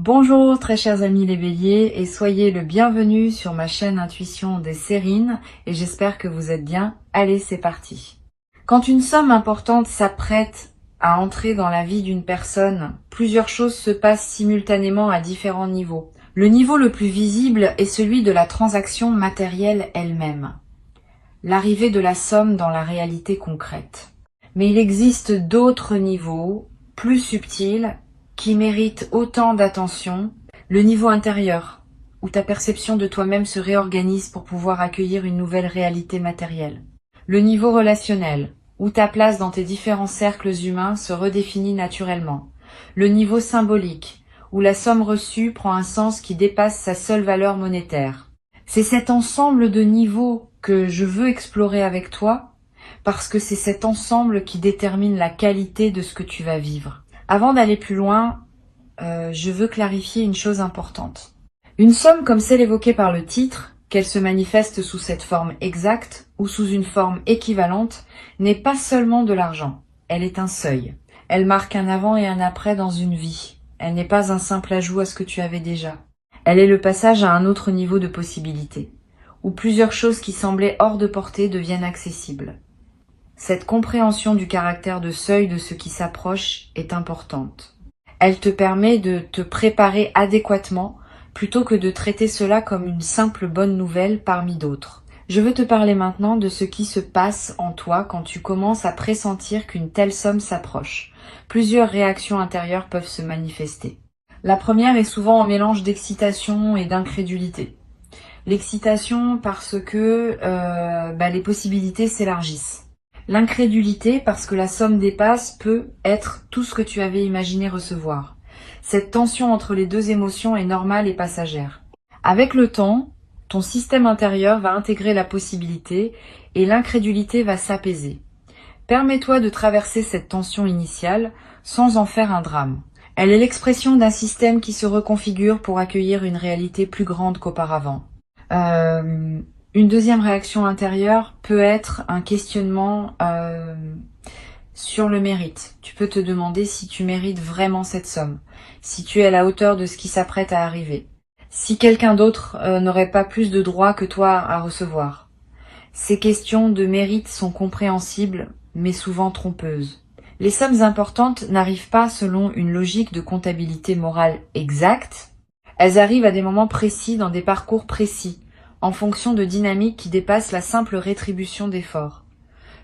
Bonjour très chers amis les béliers et soyez le bienvenu sur ma chaîne Intuition des Sérines et j'espère que vous êtes bien. Allez, c'est parti. Quand une somme importante s'apprête à entrer dans la vie d'une personne, plusieurs choses se passent simultanément à différents niveaux. Le niveau le plus visible est celui de la transaction matérielle elle-même, l'arrivée de la somme dans la réalité concrète. Mais il existe d'autres niveaux, plus subtils, qui mérite autant d'attention, le niveau intérieur, où ta perception de toi-même se réorganise pour pouvoir accueillir une nouvelle réalité matérielle. Le niveau relationnel, où ta place dans tes différents cercles humains se redéfinit naturellement. Le niveau symbolique, où la somme reçue prend un sens qui dépasse sa seule valeur monétaire. C'est cet ensemble de niveaux que je veux explorer avec toi, parce que c'est cet ensemble qui détermine la qualité de ce que tu vas vivre. Avant d'aller plus loin, je veux clarifier une chose importante. Une somme comme celle évoquée par le titre, qu'elle se manifeste sous cette forme exacte ou sous une forme équivalente, n'est pas seulement de l'argent. Elle est un seuil. Elle marque un avant et un après dans une vie. Elle n'est pas un simple ajout à ce que tu avais déjà. Elle est le passage à un autre niveau de possibilité, où plusieurs choses qui semblaient hors de portée deviennent accessibles. Cette compréhension du caractère de seuil de ce qui s'approche est importante. Elle te permet de te préparer adéquatement plutôt que de traiter cela comme une simple bonne nouvelle parmi d'autres. Je veux te parler maintenant de ce qui se passe en toi quand tu commences à pressentir qu'une telle somme s'approche. Plusieurs réactions intérieures peuvent se manifester. La première est souvent un mélange d'excitation et d'incrédulité. L'excitation parce que les possibilités s'élargissent. L'incrédulité, parce que la somme dépasse, peut être tout ce que tu avais imaginé recevoir. Cette tension entre les deux émotions est normale et passagère. Avec le temps, ton système intérieur va intégrer la possibilité et l'incrédulité va s'apaiser. Permets-toi de traverser cette tension initiale sans en faire un drame. Elle est l'expression d'un système qui se reconfigure pour accueillir une réalité plus grande qu'auparavant. Une deuxième réaction intérieure peut être un questionnement sur le mérite. Tu peux te demander si tu mérites vraiment cette somme, si tu es à la hauteur de ce qui s'apprête à arriver, si quelqu'un d'autre n'aurait pas plus de droits que toi à recevoir. Ces questions de mérite sont compréhensibles, mais souvent trompeuses. Les sommes importantes n'arrivent pas selon une logique de comptabilité morale exacte. Elles arrivent à des moments précis, dans des parcours précis, en fonction de dynamiques qui dépassent la simple rétribution d'efforts.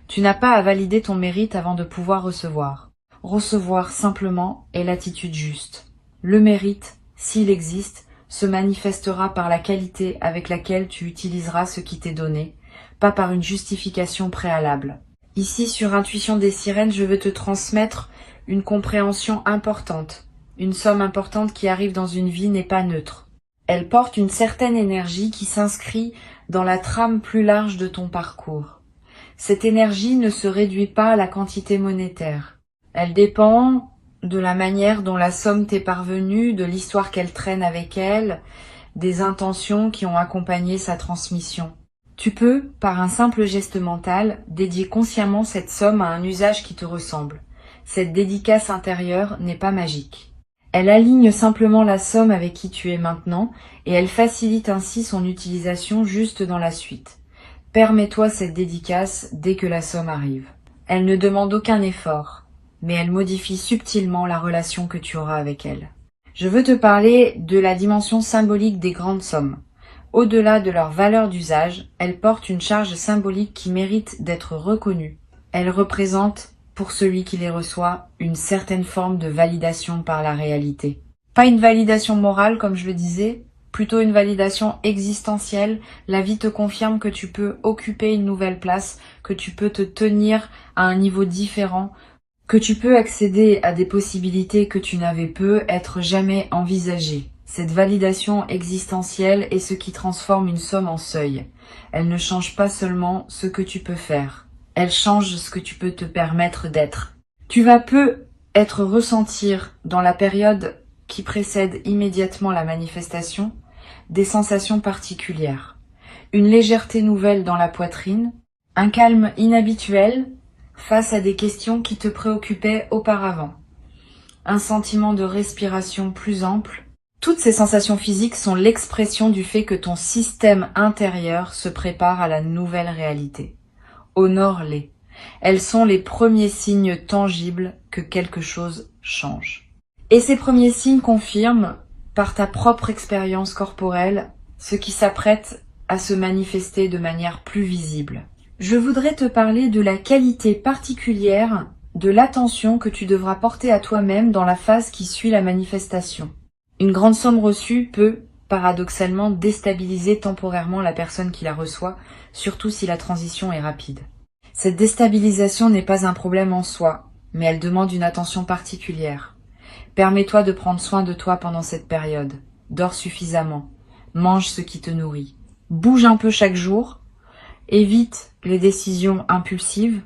Tu n'as pas à valider ton mérite avant de pouvoir recevoir. Recevoir simplement est l'attitude juste. Le mérite, s'il existe, se manifestera par la qualité avec laquelle tu utiliseras ce qui t'est donné, pas par une justification préalable. Ici, sur Intuition des Sirènes, je veux te transmettre une compréhension importante. Une somme importante qui arrive dans une vie n'est pas neutre. Elle porte une certaine énergie qui s'inscrit dans la trame plus large de ton parcours. Cette énergie ne se réduit pas à la quantité monétaire. Elle dépend de la manière dont la somme t'est parvenue, de l'histoire qu'elle traîne avec elle, des intentions qui ont accompagné sa transmission. Tu peux, par un simple geste mental, dédier consciemment cette somme à un usage qui te ressemble. Cette dédicace intérieure n'est pas magique. Elle aligne simplement la somme avec qui tu es maintenant et elle facilite ainsi son utilisation juste dans la suite. Permets-toi cette dédicace dès que la somme arrive. Elle ne demande aucun effort, mais elle modifie subtilement la relation que tu auras avec elle. Je veux te parler de la dimension symbolique des grandes sommes. Au-delà de leur valeur d'usage, elles portent une charge symbolique qui mérite d'être reconnue. Elles représentent, pour celui qui les reçoit, une certaine forme de validation par la réalité. Pas une validation morale, comme je le disais, plutôt une validation existentielle. La vie te confirme que tu peux occuper une nouvelle place, que tu peux te tenir à un niveau différent, que tu peux accéder à des possibilités que tu n'avais peut être jamais envisagées. Cette validation existentielle est ce qui transforme une somme en seuil. Elle ne change pas seulement ce que tu peux faire. Elle change ce que tu peux te permettre d'être. Tu vas peu être ressentir dans la période qui précède immédiatement la manifestation des sensations particulières. Une légèreté nouvelle dans la poitrine, un calme inhabituel face à des questions qui te préoccupaient auparavant, un sentiment de respiration plus ample, Toutes ces sensations physiques sont l'expression du fait que ton système intérieur se prépare à la nouvelle réalité. Honore-les. Elles sont les premiers signes tangibles que quelque chose change. Et ces premiers signes confirment, par ta propre expérience corporelle, ce qui s'apprête à se manifester de manière plus visible. Je voudrais te parler de la qualité particulière de l'attention que tu devras porter à toi-même dans la phase qui suit la manifestation. Une grande somme reçue peut, paradoxalement, déstabiliser temporairement la personne qui la reçoit, surtout si la transition est rapide. Cette déstabilisation n'est pas un problème en soi, mais elle demande une attention particulière. Permets-toi de prendre soin de toi pendant cette période. Dors suffisamment. Mange ce qui te nourrit. Bouge un peu chaque jour. Évite les décisions impulsives.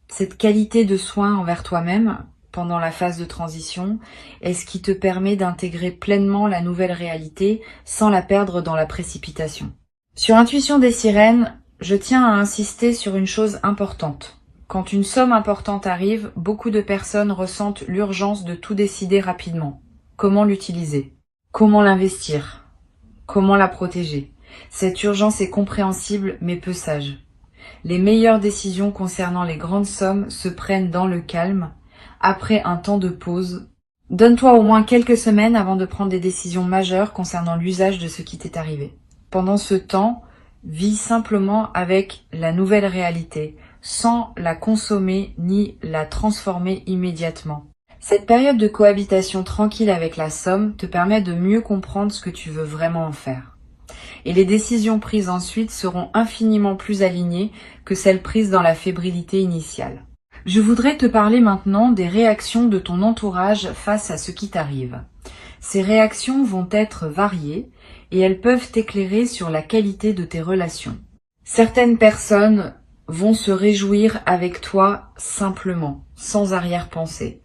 Cette qualité de soin envers toi-même pendant la phase de transition est ce qui te permet d'intégrer pleinement la nouvelle réalité sans la perdre dans la précipitation. Sur Intuition des sirènes, je tiens à insister sur une chose importante. Quand une somme importante arrive, beaucoup de personnes ressentent l'urgence de tout décider rapidement. Comment l'utiliser? Comment l'investir? Comment la protéger? Cette urgence est compréhensible mais peu sage. Les meilleures décisions concernant les grandes sommes se prennent dans le calme, après un temps de pause. Donne-toi au moins quelques semaines avant de prendre des décisions majeures concernant l'usage de ce qui t'est arrivé. Pendant ce temps, vis simplement avec la nouvelle réalité, sans la consommer ni la transformer immédiatement. Cette période de cohabitation tranquille avec la somme te permet de mieux comprendre ce que tu veux vraiment en faire. Et les décisions prises ensuite seront infiniment plus alignées que celles prises dans la fébrilité initiale. Je voudrais te parler maintenant des réactions de ton entourage face à ce qui t'arrive. Ces réactions vont être variées et elles peuvent t'éclairer sur la qualité de tes relations. Certaines personnes vont se réjouir avec toi simplement, sans arrière-pensée.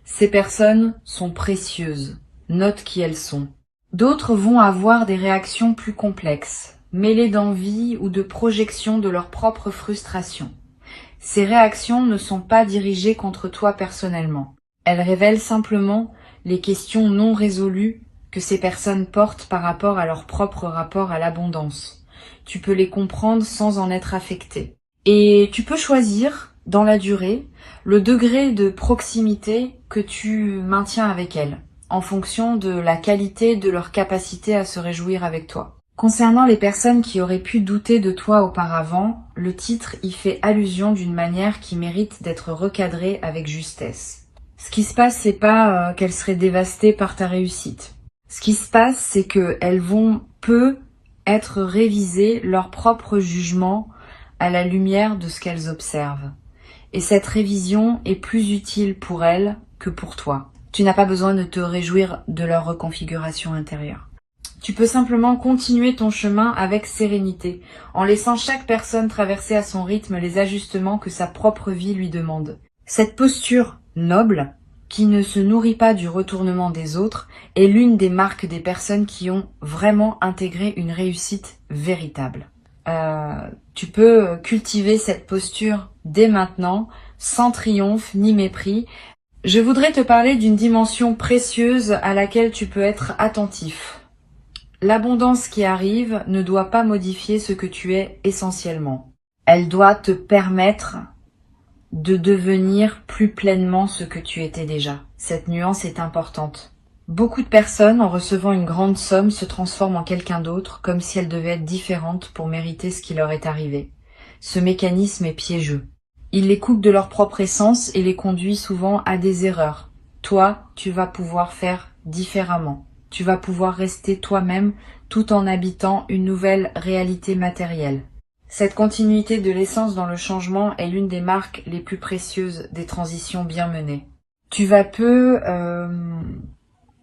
Ces personnes sont précieuses, note qui elles sont. D'autres vont avoir des réactions plus complexes, mêlées d'envie ou de projection de leur propre frustration. Ces réactions ne sont pas dirigées contre toi personnellement. Elles révèlent simplement les questions non résolues que ces personnes portent par rapport à leur propre rapport à l'abondance. Tu peux les comprendre sans en être affecté. Et tu peux choisir, dans la durée, le degré de proximité que tu maintiens avec elles, en fonction de la qualité de leur capacité à se réjouir avec toi. Concernant les personnes qui auraient pu douter de toi auparavant, le titre y fait allusion d'une manière qui mérite d'être recadrée avec justesse. Ce qui se passe, c'est pas qu'elles seraient dévastées par ta réussite. Ce qui se passe, c'est qu'elles vont être réviser leur propre jugement à la lumière de ce qu'elles observent. Et cette révision est plus utile pour elles que pour toi. Tu n'as pas besoin de te réjouir de leur reconfiguration intérieure. Tu peux simplement continuer ton chemin avec sérénité, en laissant chaque personne traverser à son rythme les ajustements que sa propre vie lui demande. Cette posture noble, qui ne se nourrit pas du retournement des autres, est l'une des marques des personnes qui ont vraiment intégré une réussite véritable. Tu peux cultiver cette posture dès maintenant, sans triomphe ni mépris. Je voudrais te parler d'une dimension précieuse à laquelle tu peux être attentif. L'abondance qui arrive ne doit pas modifier ce que tu es essentiellement. Elle doit te permettre de devenir plus pleinement ce que tu étais déjà. Cette nuance est importante. Beaucoup de personnes, en recevant une grande somme, se transforment en quelqu'un d'autre, comme si elles devaient être différentes pour mériter ce qui leur est arrivé. Ce mécanisme est piégeux. Il les coupe de leur propre essence et les conduit souvent à des erreurs. Toi, tu vas pouvoir faire différemment. Tu vas pouvoir rester toi-même tout en habitant une nouvelle réalité matérielle. Cette continuité de l'essence dans le changement est l'une des marques les plus précieuses des transitions bien menées. Tu vas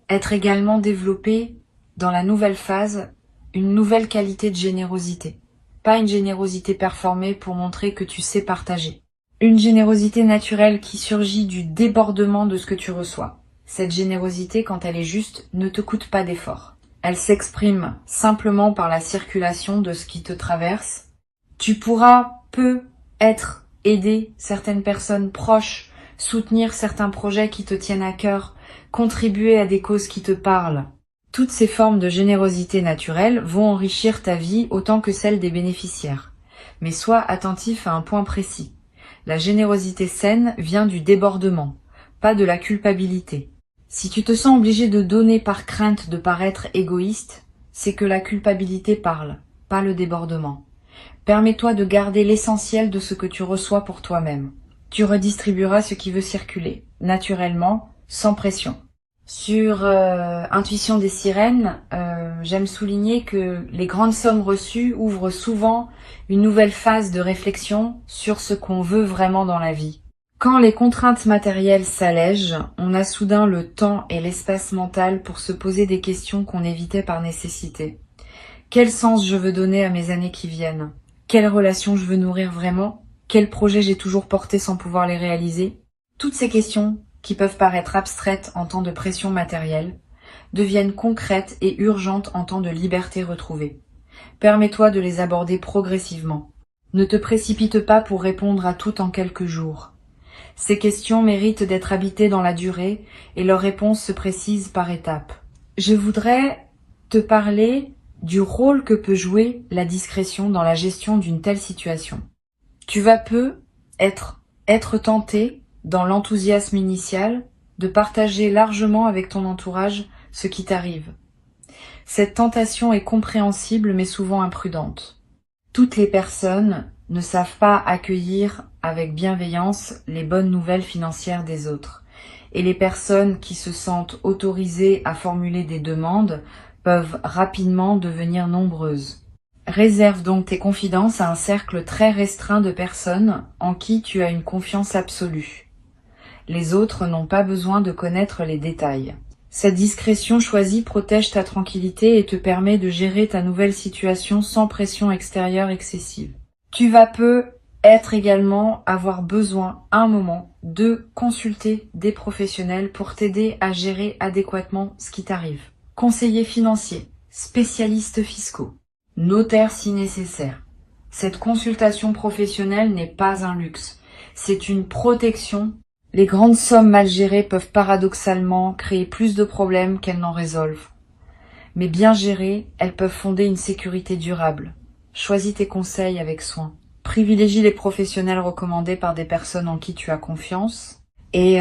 être également développé dans la nouvelle phase une nouvelle qualité de générosité. Pas une générosité performée pour montrer que tu sais partager. Une générosité naturelle qui surgit du débordement de ce que tu reçois. Cette générosité, quand elle est juste, ne te coûte pas d'effort. Elle s'exprime simplement par la circulation de ce qui te traverse. Tu pourras aider certaines personnes proches soutenir certains projets qui te tiennent à cœur, contribuer à des causes qui te parlent. Toutes ces formes de générosité naturelle vont enrichir ta vie autant que celle des bénéficiaires. Mais sois attentif à un point précis. La générosité saine vient du débordement, pas de la culpabilité. Si tu te sens obligé de donner par crainte de paraître égoïste, c'est que la culpabilité parle, pas le débordement. Permets-toi de garder l'essentiel de ce que tu reçois pour toi-même. Tu redistribueras ce qui veut circuler, naturellement, sans pression. Sur Intuition des sirènes, j'aime souligner que les grandes sommes reçues ouvrent souvent une nouvelle phase de réflexion sur ce qu'on veut vraiment dans la vie. Quand les contraintes matérielles s'allègent, on a soudain le temps et l'espace mental pour se poser des questions qu'on évitait par nécessité. Quel sens je veux donner à mes années qui viennent? Quelles relations je veux nourrir vraiment? Quels projets j'ai toujours portés sans pouvoir les réaliser? Toutes ces questions, qui peuvent paraître abstraites en temps de pression matérielle, deviennent concrètes et urgentes en temps de liberté retrouvée. Permets-toi de les aborder progressivement. Ne te précipite pas pour répondre à tout en quelques jours. Ces questions méritent d'être habitées dans la durée et leurs réponses se précisent par étapes. Je voudrais te parler du rôle que peut jouer la discrétion dans la gestion d'une telle situation. Tu vas peu être tenté, dans l'enthousiasme initial, de partager largement avec ton entourage ce qui t'arrive. Cette tentation est compréhensible mais souvent imprudente. Toutes les personnes ne savent pas accueillir avec bienveillance les bonnes nouvelles financières des autres. Et les personnes qui se sentent autorisées à formuler des demandes peuvent rapidement devenir nombreuses. Réserve donc tes confidences à un cercle très restreint de personnes en qui tu as une confiance absolue. Les autres n'ont pas besoin de connaître les détails. Cette discrétion choisie protège ta tranquillité et te permet de gérer ta nouvelle situation sans pression extérieure excessive. Tu vas peut-être également avoir besoin, à un moment, de consulter des professionnels pour t'aider à gérer adéquatement ce qui t'arrive. Conseillers financiers, spécialistes fiscaux, notaires si nécessaire. Cette consultation professionnelle n'est pas un luxe, c'est une protection. Les grandes sommes mal gérées peuvent paradoxalement créer plus de problèmes qu'elles n'en résolvent. Mais bien gérées, elles peuvent fonder une sécurité durable. Choisis tes conseils avec soin. Privilégie les professionnels recommandés par des personnes en qui tu as confiance. Et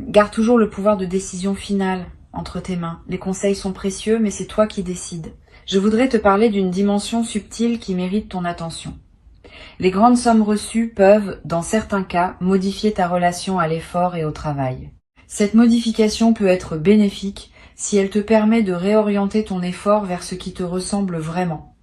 garde toujours le pouvoir de décision finale entre tes mains. Les conseils sont précieux, mais c'est toi qui décides. Je voudrais te parler d'une dimension subtile qui mérite ton attention. Les grandes sommes reçues peuvent, dans certains cas, modifier ta relation à l'effort et au travail. Cette modification peut être bénéfique si elle te permet de réorienter ton effort vers ce qui te ressemble vraiment.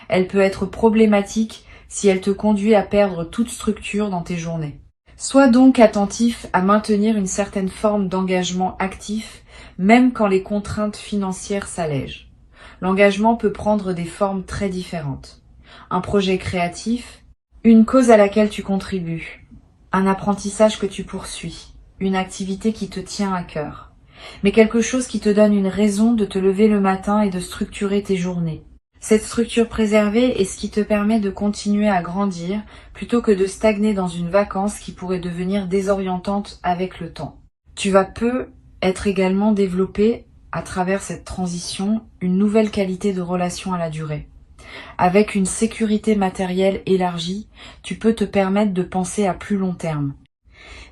Elle peut être problématique si elle te conduit à perdre toute structure dans tes journées. Sois donc attentif à maintenir une certaine forme d'engagement actif, même quand les contraintes financières s'allègent. L'engagement peut prendre des formes très différentes. Un projet créatif, une cause à laquelle tu contribues, un apprentissage que tu poursuis, une activité qui te tient à cœur, mais quelque chose qui te donne une raison de te lever le matin et de structurer tes journées. Cette structure préservée est ce qui te permet de continuer à grandir plutôt que de stagner dans une vacance qui pourrait devenir désorientante avec le temps. Tu vas être également développé à travers cette transition une nouvelle qualité de relation à la durée. Avec une sécurité matérielle élargie, tu peux te permettre de penser à plus long terme.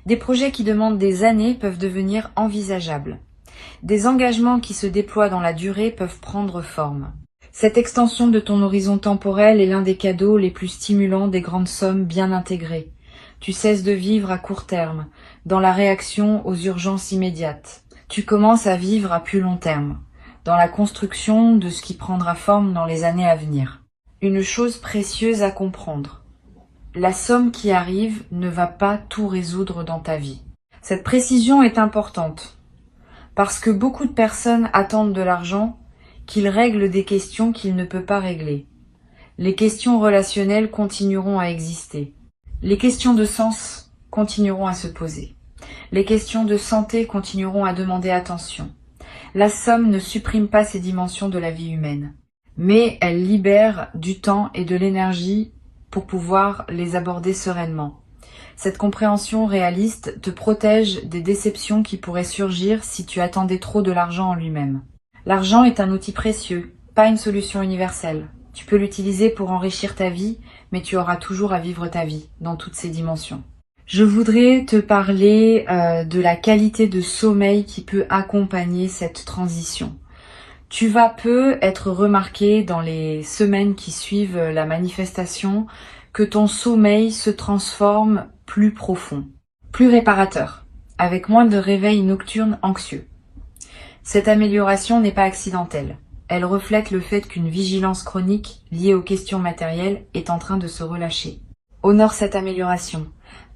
Des projets qui demandent des années peuvent devenir envisageables. Des engagements qui se déploient dans la durée peuvent prendre forme. Cette extension de ton horizon temporel est l'un des cadeaux les plus stimulants des grandes sommes bien intégrées. Tu cesses de vivre à court terme, dans la réaction aux urgences immédiates. Tu commences à vivre à plus long terme, dans la construction de ce qui prendra forme dans les années à venir. Une chose précieuse à comprendre. La somme qui arrive ne va pas tout résoudre dans ta vie. Cette précision est importante, parce que beaucoup de personnes attendent de l'argent qu'il règle des questions qu'il ne peut pas régler. Les questions relationnelles continueront à exister. Les questions de sens continueront à se poser. Les questions de santé continueront à demander attention. La somme ne supprime pas ces dimensions de la vie humaine, mais elle libère du temps et de l'énergie pour pouvoir les aborder sereinement. Cette compréhension réaliste te protège des déceptions qui pourraient surgir si tu attendais trop de l'argent en lui-même. L'argent est un outil précieux, pas une solution universelle. Tu peux l'utiliser pour enrichir ta vie, mais tu auras toujours à vivre ta vie, dans toutes ses dimensions. Je voudrais te parler de la qualité de sommeil qui peut accompagner cette transition. Tu vas peu être remarqué dans les semaines qui suivent la manifestation que ton sommeil se transforme plus profond, plus réparateur, avec moins de réveils nocturnes anxieux. Cette amélioration n'est pas accidentelle. Elle reflète le fait qu'une vigilance chronique liée aux questions matérielles est en train de se relâcher. Honore cette amélioration.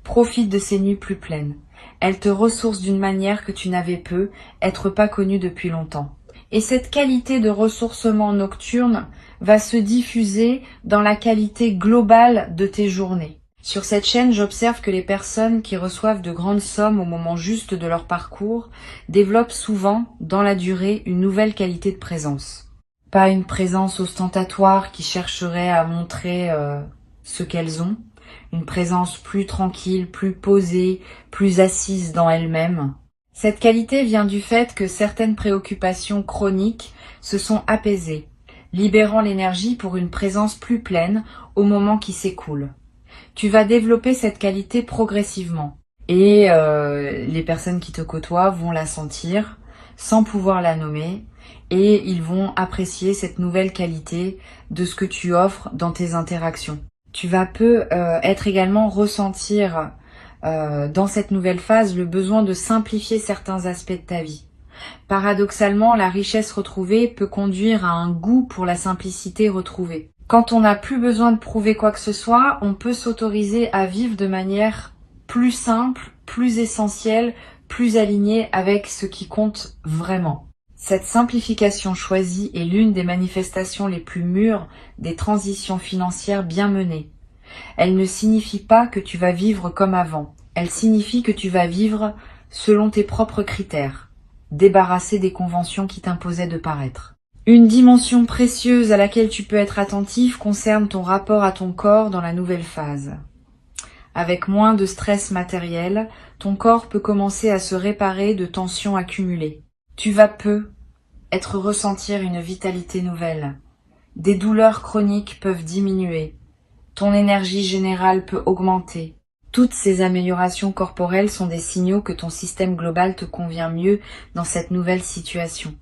Profite de ces nuits plus pleines. Elle te ressource d'une manière que tu n'avais peu, être pas connue depuis longtemps. Et cette qualité de ressourcement nocturne va se diffuser dans la qualité globale de tes journées. Sur cette chaîne, j'observe que les personnes qui reçoivent de grandes sommes au moment juste de leur parcours développent souvent, dans la durée, une nouvelle qualité de présence. Pas une présence ostentatoire qui chercherait à montrer ce qu'elles ont, une présence plus tranquille, plus posée, plus assise dans elles-mêmes. Cette qualité vient du fait que certaines préoccupations chroniques se sont apaisées, libérant l'énergie pour une présence plus pleine au moment qui s'écoule. Tu vas développer cette qualité progressivement et les personnes qui te côtoient vont la sentir sans pouvoir la nommer et ils vont apprécier cette nouvelle qualité de ce que tu offres dans tes interactions. Tu vas peu être également ressentir dans cette nouvelle phase le besoin de simplifier certains aspects de ta vie. Paradoxalement, la richesse retrouvée peut conduire à un goût pour la simplicité retrouvée. Quand on n'a plus besoin de prouver quoi que ce soit, on peut s'autoriser à vivre de manière plus simple, plus essentielle, plus alignée avec ce qui compte vraiment. Cette simplification choisie est l'une des manifestations les plus mûres des transitions financières bien menées. Elle ne signifie pas que tu vas vivre comme avant. Elle signifie que tu vas vivre selon tes propres critères, débarrassé des conventions qui t'imposaient de paraître. Une dimension précieuse à laquelle tu peux être attentif concerne ton rapport à ton corps dans la nouvelle phase. Avec moins de stress matériel, ton corps peut commencer à se réparer de tensions accumulées. Tu vas peu ressentir une vitalité nouvelle. Des douleurs chroniques peuvent diminuer. Ton énergie générale peut augmenter. Toutes ces améliorations corporelles sont des signaux que ton système global te convient mieux dans cette nouvelle situation.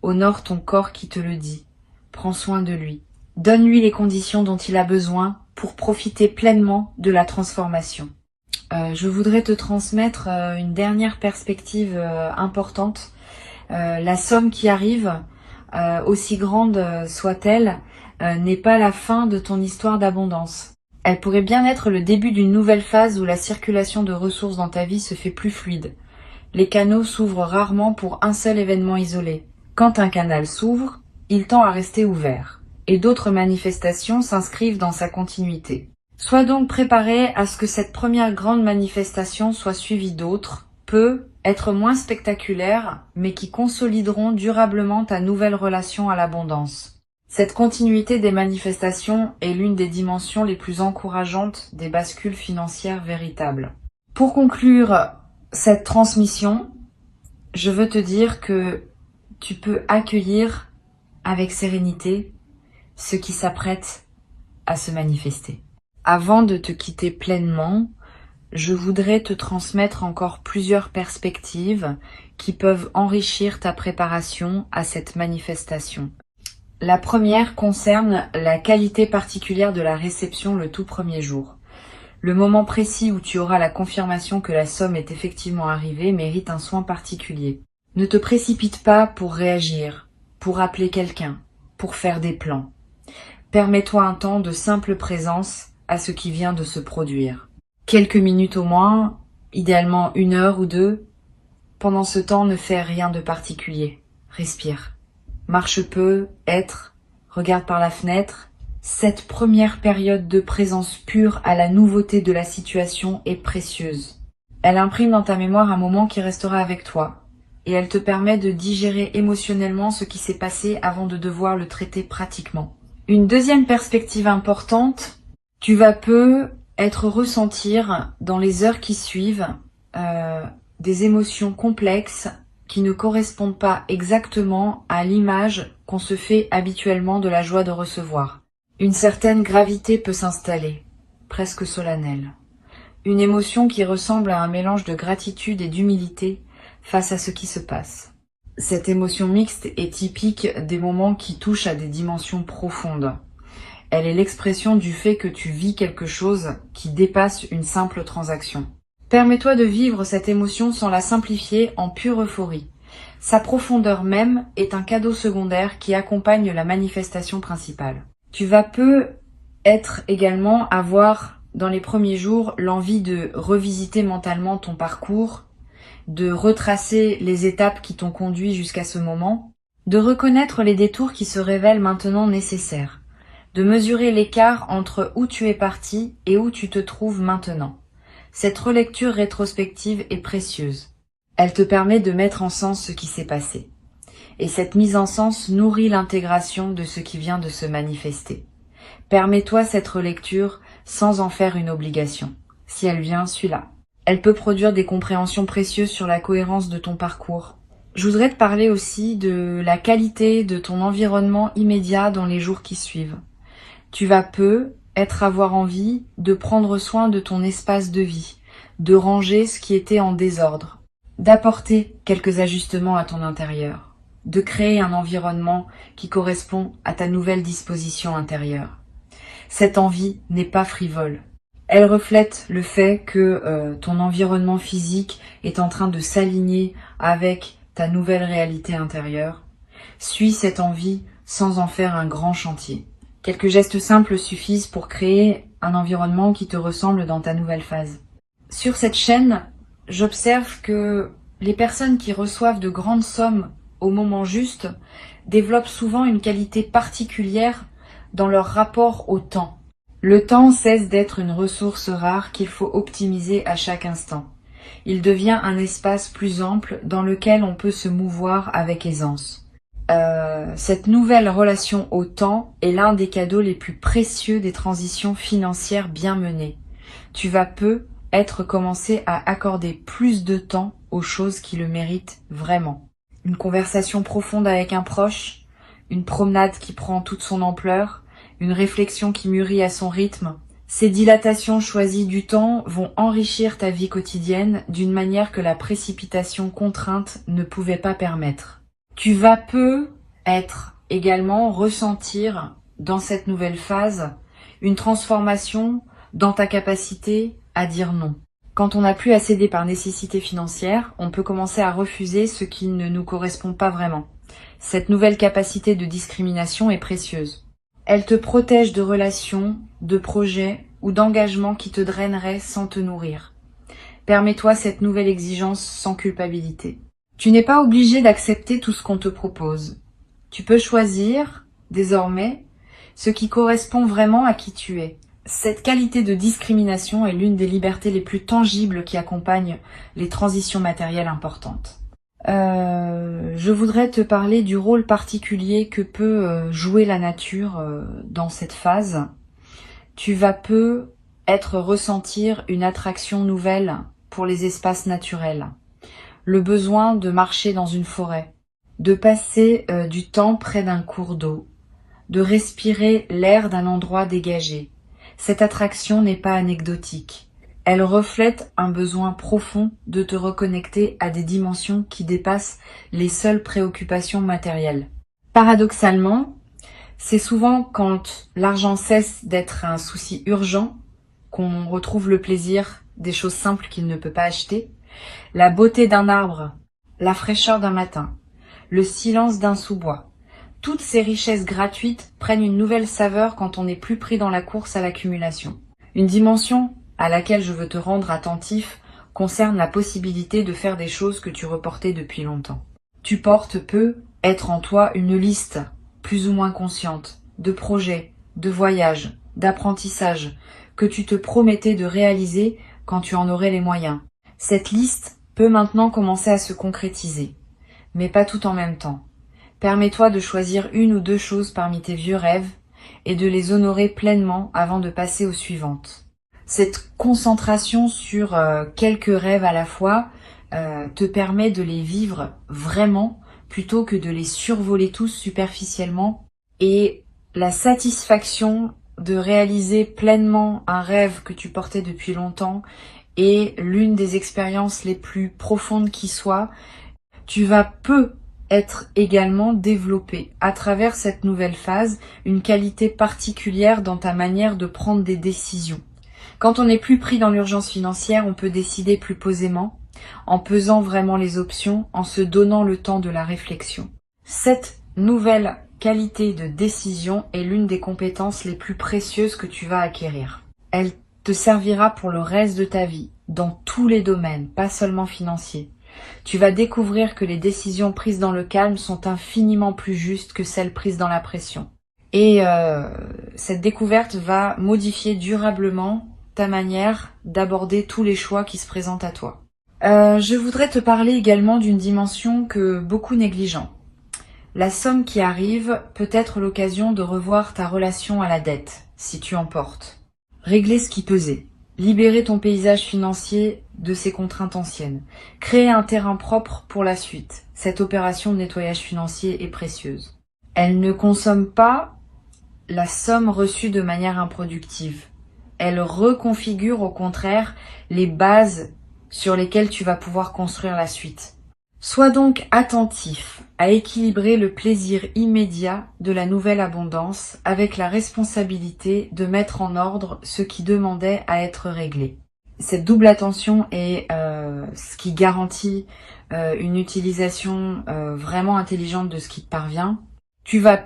Honore ton corps qui te le dit. Prends soin de lui. Donne-lui les conditions dont il a besoin pour profiter pleinement de la transformation. Je voudrais te transmettre une dernière perspective importante. La somme qui arrive, aussi grande soit-elle, n'est pas la fin de ton histoire d'abondance. Elle pourrait bien être le début d'une nouvelle phase où la circulation de ressources dans ta vie se fait plus fluide. Les canaux s'ouvrent rarement pour un seul événement isolé. Quand un canal s'ouvre, il tend à rester ouvert, et d'autres manifestations s'inscrivent dans sa continuité. Sois donc préparé à ce que cette première grande manifestation soit suivie d'autres, peu, être moins spectaculaires, mais qui consolideront durablement ta nouvelle relation à l'abondance. Cette continuité des manifestations est l'une des dimensions les plus encourageantes des bascules financières véritables. Pour conclure cette transmission, je veux te dire que tu peux accueillir avec sérénité ce qui s'apprête à se manifester. Avant de te quitter pleinement, je voudrais te transmettre encore plusieurs perspectives qui peuvent enrichir ta préparation à cette manifestation. La première concerne la qualité particulière de la réception le tout premier jour. Le moment précis où tu auras la confirmation que la somme est effectivement arrivée mérite un soin particulier. Ne te précipite pas pour réagir, pour appeler quelqu'un, pour faire des plans. Permets-toi un temps de simple présence à ce qui vient de se produire. Quelques minutes au moins, idéalement 1 heure ou 2. Pendant ce temps, ne fais rien de particulier. Respire. Marche peu, regarde par la fenêtre. Cette première période de présence pure à la nouveauté de la situation est précieuse. Elle imprime dans ta mémoire un moment qui restera avec toi, et elle te permet de digérer émotionnellement ce qui s'est passé avant de devoir le traiter pratiquement. Une deuxième perspective importante, tu vas peu être ressentir dans les heures qui suivent des émotions complexes qui ne correspondent pas exactement à l'image qu'on se fait habituellement de la joie de recevoir. Une certaine gravité peut s'installer, presque solennelle. Une émotion qui ressemble à un mélange de gratitude et d'humilité face à ce qui se passe. Cette émotion mixte est typique des moments qui touchent à des dimensions profondes. Elle est l'expression du fait que tu vis quelque chose qui dépasse une simple transaction. Permets-toi de vivre cette émotion sans la simplifier en pure euphorie. Sa profondeur même est un cadeau secondaire qui accompagne la manifestation principale. Tu vas peut-être également avoir dans les premiers jours l'envie de revisiter mentalement ton parcours, de retracer les étapes qui t'ont conduit jusqu'à ce moment, de reconnaître les détours qui se révèlent maintenant nécessaires, de mesurer l'écart entre où tu es parti et où tu te trouves maintenant. Cette relecture rétrospective est précieuse. Elle te permet de mettre en sens ce qui s'est passé. Et cette mise en sens nourrit l'intégration de ce qui vient de se manifester. Permets-toi cette relecture sans en faire une obligation. Si elle vient, suis-la. Elle peut produire des compréhensions précieuses sur la cohérence de ton parcours. Je voudrais te parler aussi de la qualité de ton environnement immédiat dans les jours qui suivent. Tu vas avoir envie de prendre soin de ton espace de vie, de ranger ce qui était en désordre, d'apporter quelques ajustements à ton intérieur, de créer un environnement qui correspond à ta nouvelle disposition intérieure. Cette envie n'est pas frivole. Elle reflète le fait que ton environnement physique est en train de s'aligner avec ta nouvelle réalité intérieure. Suis cette envie sans en faire un grand chantier. Quelques gestes simples suffisent pour créer un environnement qui te ressemble dans ta nouvelle phase. Sur cette chaîne, j'observe que les personnes qui reçoivent de grandes sommes au moment juste développent souvent une qualité particulière dans leur rapport au temps. Le temps cesse d'être une ressource rare qu'il faut optimiser à chaque instant. Il devient un espace plus ample dans lequel on peut se mouvoir avec aisance. Cette nouvelle relation au temps est l'un des cadeaux les plus précieux des transitions financières bien menées. Tu vas commencer à accorder plus de temps aux choses qui le méritent vraiment. Une conversation profonde avec un proche, une promenade qui prend toute son ampleur, une réflexion qui mûrit à son rythme. Ces dilatations choisies du temps vont enrichir ta vie quotidienne d'une manière que la précipitation contrainte ne pouvait pas permettre. Tu vas également ressentir dans cette nouvelle phase une transformation dans ta capacité à dire non. Quand on n'a plus à céder par nécessité financière, on peut commencer à refuser ce qui ne nous correspond pas vraiment. Cette nouvelle capacité de discrimination est précieuse. Elle te protège de relations, de projets ou d'engagements qui te draineraient sans te nourrir. Permets-toi cette nouvelle exigence sans culpabilité. Tu n'es pas obligé d'accepter tout ce qu'on te propose. Tu peux choisir, désormais, ce qui correspond vraiment à qui tu es. Cette qualité de discrimination est l'une des libertés les plus tangibles qui accompagnent les transitions matérielles importantes. Je voudrais te parler du rôle particulier que peut jouer la nature dans cette phase. Tu vas ressentir une attraction nouvelle pour les espaces naturels. Le besoin de marcher dans une forêt, de passer du temps près d'un cours d'eau, de respirer l'air d'un endroit dégagé. Cette attraction n'est pas anecdotique. Elle reflète un besoin profond de te reconnecter à des dimensions qui dépassent les seules préoccupations matérielles. Paradoxalement, c'est souvent quand l'argent cesse d'être un souci urgent qu'on retrouve le plaisir des choses simples qu'il ne peut pas acheter. La beauté d'un arbre, la fraîcheur d'un matin, le silence d'un sous-bois. Toutes ces richesses gratuites prennent une nouvelle saveur quand on n'est plus pris dans la course à l'accumulation. Une dimension à laquelle je veux te rendre attentif concerne la possibilité de faire des choses que tu reportais depuis longtemps. Tu être en toi une liste, plus ou moins consciente, de projets, de voyages, d'apprentissages, que tu te promettais de réaliser quand tu en aurais les moyens. Cette liste peut maintenant commencer à se concrétiser, mais pas tout en même temps. Permets-toi de choisir une ou deux choses parmi tes vieux rêves et de les honorer pleinement avant de passer aux suivantes. Cette concentration sur quelques rêves à la fois te permet de les vivre vraiment plutôt que de les survoler tous superficiellement. Et la satisfaction de réaliser pleinement un rêve que tu portais depuis longtemps est l'une des expériences les plus profondes qui soit. Tu vas peu être également développé à travers cette nouvelle phase une qualité particulière dans ta manière de prendre des décisions. Quand on n'est plus pris dans l'urgence financière, on peut décider plus posément, en pesant vraiment les options, en se donnant le temps de la réflexion. Cette nouvelle qualité de décision est l'une des compétences les plus précieuses que tu vas acquérir. Elle te servira pour le reste de ta vie, dans tous les domaines, pas seulement financiers. Tu vas découvrir que les décisions prises dans le calme sont infiniment plus justes que celles prises dans la pression. Et cette découverte va modifier durablement ta manière d'aborder tous les choix qui se présentent à toi. Je voudrais te parler également d'une dimension que beaucoup négligent. La somme qui arrive peut être l'occasion de revoir ta relation à la dette, si tu en portes. Régler ce qui pesait. Libérer ton paysage financier de ses contraintes anciennes. Créer un terrain propre pour la suite. Cette opération de nettoyage financier est précieuse. Elle ne consomme pas la somme reçue de manière improductive. Elle reconfigure au contraire les bases sur lesquelles tu vas pouvoir construire la suite. Sois donc attentif à équilibrer le plaisir immédiat de la nouvelle abondance avec la responsabilité de mettre en ordre ce qui demandait à être réglé. Cette double attention est ce qui garantit une utilisation vraiment intelligente de ce qui te parvient. Tu vas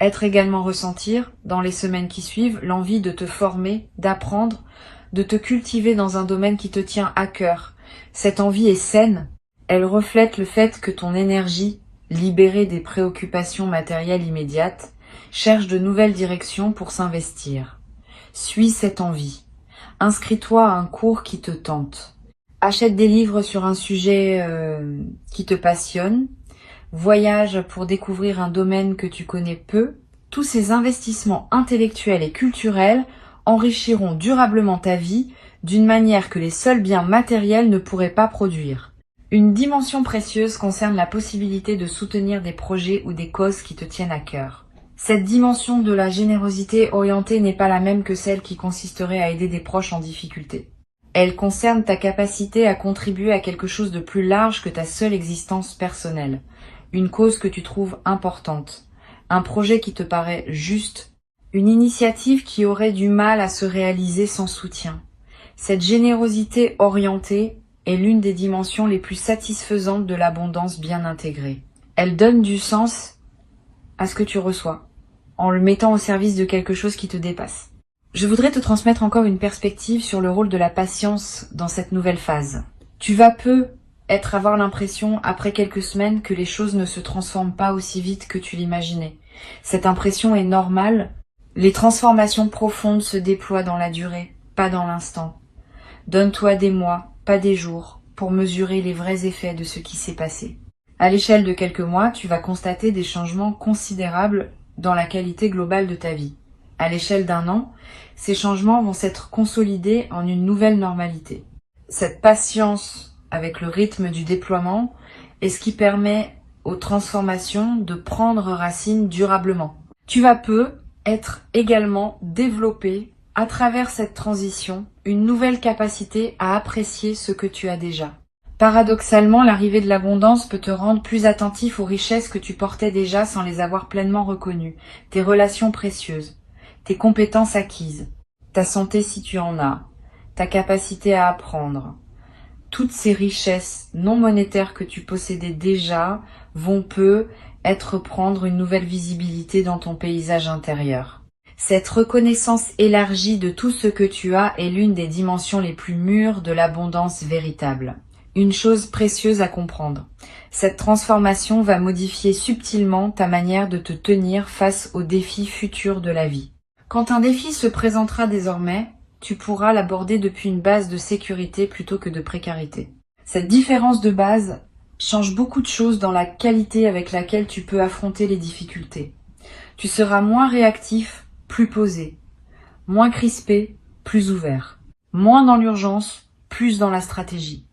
être également ressentir dans les semaines qui suivent l'envie de te former, d'apprendre, de te cultiver dans un domaine qui te tient à cœur. Cette envie est saine. Elle reflète le fait que ton énergie, libérée des préoccupations matérielles immédiates, cherche de nouvelles directions pour s'investir. Suis cette envie. Inscris-toi à un cours qui te tente. Achète des livres sur un sujet qui te passionne. Voyage pour découvrir un domaine que tu connais peu. Tous ces investissements intellectuels et culturels enrichiront durablement ta vie d'une manière que les seuls biens matériels ne pourraient pas produire. Une dimension précieuse concerne la possibilité de soutenir des projets ou des causes qui te tiennent à cœur. Cette dimension de la générosité orientée n'est pas la même que celle qui consisterait à aider des proches en difficulté. Elle concerne ta capacité à contribuer à quelque chose de plus large que ta seule existence personnelle. Une cause que tu trouves importante. Un projet qui te paraît juste. Une initiative qui aurait du mal à se réaliser sans soutien. Cette générosité orientée est l'une des dimensions les plus satisfaisantes de l'abondance bien intégrée. Elle donne du sens à ce que tu reçois, en le mettant au service de quelque chose qui te dépasse. Je voudrais te transmettre encore une perspective sur le rôle de la patience dans cette nouvelle phase. Tu vas avoir l'impression, après quelques semaines, que les choses ne se transforment pas aussi vite que tu l'imaginais. Cette impression est normale. Les transformations profondes se déploient dans la durée, pas dans l'instant. Donne-toi des mois, pas des jours, pour mesurer les vrais effets de ce qui s'est passé. À l'échelle de quelques mois, tu vas constater des changements considérables dans la qualité globale de ta vie. À l'échelle d'un an, ces changements vont s'être consolidés en une nouvelle normalité. Cette patience avec le rythme du déploiement est ce qui permet aux transformations de prendre racine durablement. Tu vas être également développé à travers cette transition une nouvelle capacité à apprécier ce que tu as déjà. Paradoxalement, l'arrivée de l'abondance peut te rendre plus attentif aux richesses que tu portais déjà sans les avoir pleinement reconnues, tes relations précieuses, tes compétences acquises, ta santé si tu en as, ta capacité à apprendre. Toutes ces richesses non monétaires que tu possédais déjà vont prendre une nouvelle visibilité dans ton paysage intérieur. Cette reconnaissance élargie de tout ce que tu as est l'une des dimensions les plus mûres de l'abondance véritable. Une chose précieuse à comprendre. Cette transformation va modifier subtilement ta manière de te tenir face aux défis futurs de la vie. Quand un défi se présentera désormais, tu pourras l'aborder depuis une base de sécurité plutôt que de précarité. Cette différence de base change beaucoup de choses dans la qualité avec laquelle tu peux affronter les difficultés. Tu seras moins réactif, plus posé, moins crispé, plus ouvert. Moins dans l'urgence, plus dans la stratégie.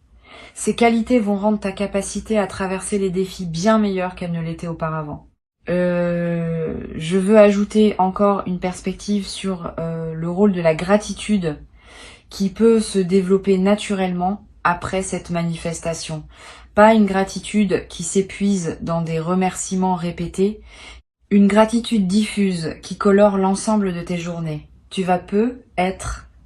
Ces qualités vont rendre ta capacité à traverser les défis bien meilleure qu'elle ne l'était auparavant. Je veux ajouter encore une perspective sur le rôle de la gratitude qui peut se développer naturellement après cette manifestation. Pas une gratitude qui s'épuise dans des remerciements répétés, une gratitude diffuse qui colore l'ensemble de tes journées. Tu vas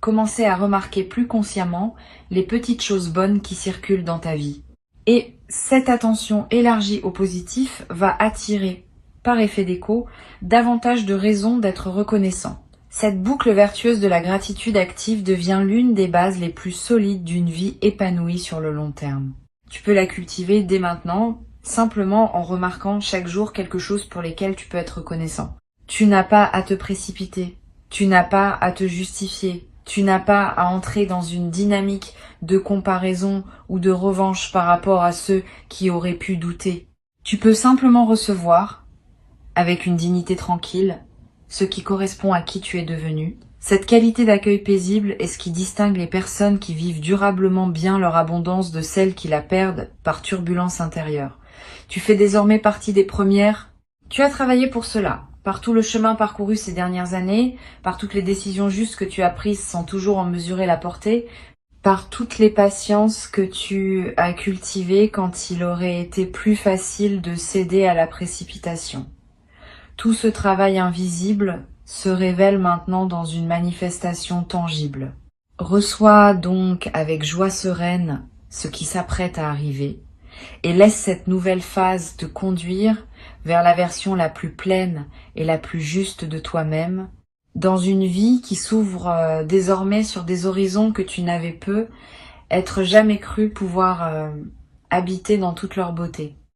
commencer à remarquer plus consciemment les petites choses bonnes qui circulent dans ta vie. Et cette attention élargie au positif va attirer, par effet d'écho, davantage de raisons d'être reconnaissant. Cette boucle vertueuse de la gratitude active devient l'une des bases les plus solides d'une vie épanouie sur le long terme. Tu peux la cultiver dès maintenant, simplement en remarquant chaque jour quelque chose pour lesquels tu peux être reconnaissant. Tu n'as pas à te précipiter, tu n'as pas à te justifier, tu n'as pas à entrer dans une dynamique de comparaison ou de revanche par rapport à ceux qui auraient pu douter. Tu peux simplement recevoir, avec une dignité tranquille, ce qui correspond à qui tu es devenu. Cette qualité d'accueil paisible est ce qui distingue les personnes qui vivent durablement bien leur abondance de celles qui la perdent par turbulence intérieure. Tu fais désormais partie des premières. Tu as travaillé pour cela, par tout le chemin parcouru ces dernières années, par toutes les décisions justes que tu as prises sans toujours en mesurer la portée, par toutes les patiences que tu as cultivées quand il aurait été plus facile de céder à la précipitation. Tout ce travail invisible se révèle maintenant dans une manifestation tangible. Reçois donc avec joie sereine ce qui s'apprête à arriver et laisse cette nouvelle phase te conduire vers la version la plus pleine et la plus juste de toi-même, dans une vie qui s'ouvre désormais sur des horizons que tu n'avais jamais cru pouvoir habiter dans toute leur beauté.